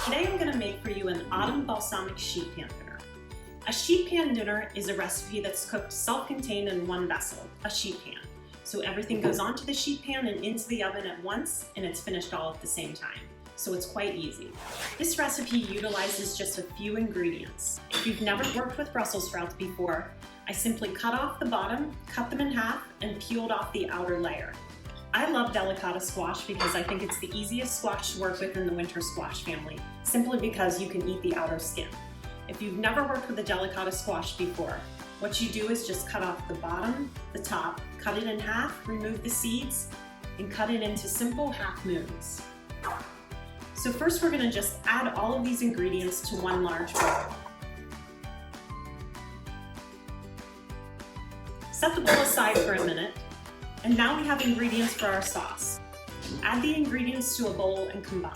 Today I'm going to make for you an autumn balsamic sheet pan dinner. A sheet pan dinner is a recipe that's cooked self-contained in one vessel, a sheet pan. So everything goes onto the sheet pan and into the oven at once, and it's finished all at the same time. So it's quite easy. This recipe utilizes just a few ingredients. If you've never worked with Brussels sprouts before, I simply cut off the bottom, cut them in half, and peeled off the outer layer. I love delicata squash because I think it's the easiest squash to work with in the winter squash family, simply because you can eat the outer skin. If you've never worked with a delicata squash before, what you do is just cut off the bottom, the top, cut it in half, remove the seeds, and cut it into simple half moons. So first we're going to just add all of these ingredients to one large bowl. Set the bowl aside for a minute, and now we have ingredients for our sauce. Add the ingredients to a bowl and combine.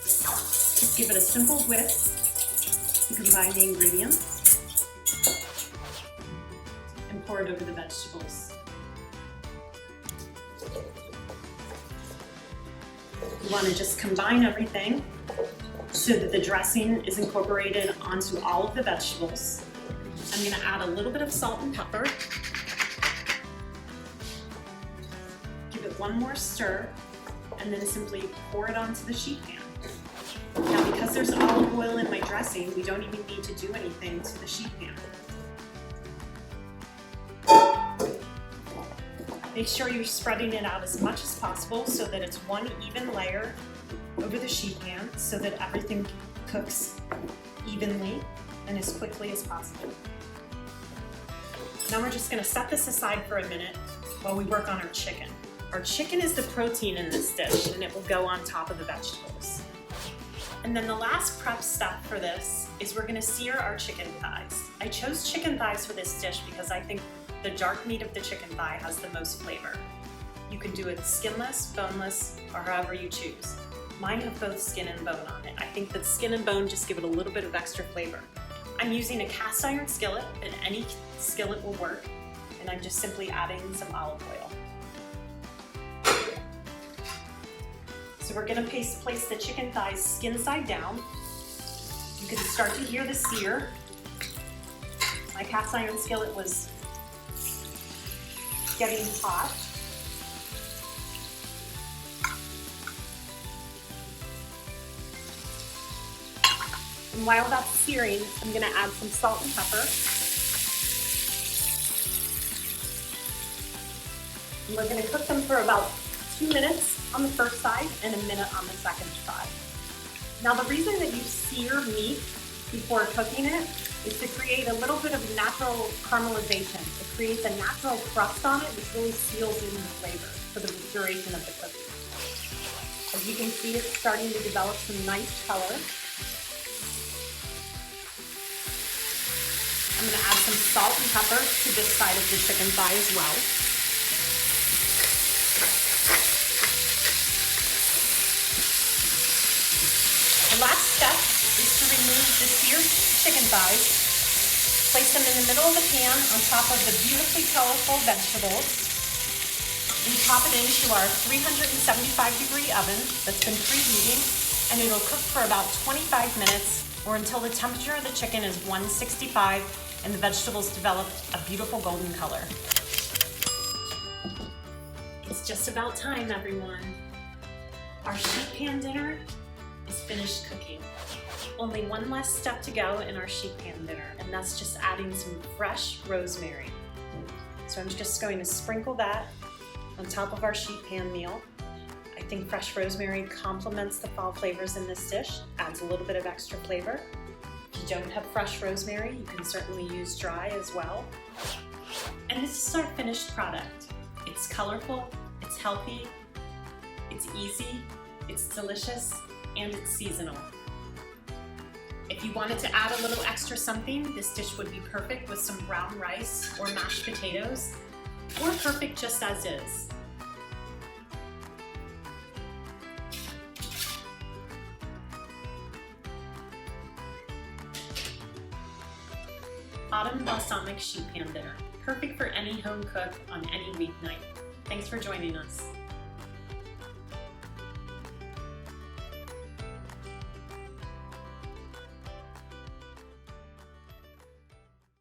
Just give it a simple whisk to combine the ingredients and pour it over the vegetables. You want to just combine everything so that the dressing is incorporated onto all of the vegetables. I'm going to add a little bit of salt and pepper. Give it one more stir, and then simply pour it onto the sheet pan. Now, because there's olive oil in my dressing, we don't even need to do anything to the sheet pan. Make sure you're spreading it out as much as possible so that it's one even layer over the sheet pan so that everything cooks evenly and as quickly as possible. Now we're just going to set this aside for a minute while we work on our chicken. Our chicken is the protein in this dish, and it will go on top of the vegetables. And then the last prep step for this is we're going to sear our chicken thighs. I chose chicken thighs for this dish because I think the dark meat of the chicken thigh has the most flavor. You can do it skinless, boneless, or however you choose. Mine have both skin and bone on it. I think that skin and bone just give it a little bit of extra flavor. I'm using a cast iron skillet, and any skillet will work, and I'm just simply adding some olive oil. So we're going to place the chicken thighs skin side down. You can start to hear the sear. My cast iron skillet was getting hot. And while that's searing, I'm going to add some salt and pepper. And we're going to cook them for about 2 minutes on the first side and a minute on the second side. Now, the reason that you sear meat before cooking it is to create a little bit of natural caramelization. It creates a natural crust on it, which really seals in the flavor for the duration of the cooking. As you can see, it's starting to develop some nice color. I'm going to add some salt and pepper to this side of the chicken thigh as well. The last step is to remove the seared chicken thighs, place them in the middle of the pan on top of the beautifully colorful vegetables, and pop it into our 375-degree oven that's been preheating, and it'll cook for about 25 minutes or until the temperature of the chicken is 165 and the vegetables developed a beautiful golden color. It's just about time, everyone. Our sheet pan dinner is finished cooking. Only one last step to go in our sheet pan dinner, and that's just adding some fresh rosemary. So I'm just going to sprinkle that on top of our sheet pan meal. I think fresh rosemary complements the fall flavors in this dish, adds a little bit of extra flavor. If you don't have fresh rosemary, you can certainly use dry as well. And this is our finished product. It's colorful, it's healthy, it's easy, it's delicious, and it's seasonal. If you wanted to add a little extra something, this dish would be perfect with some brown rice or mashed potatoes, or perfect just as is. Autumn balsamic sheet pan dinner, perfect for any home cook on any weeknight. Thanks for joining us.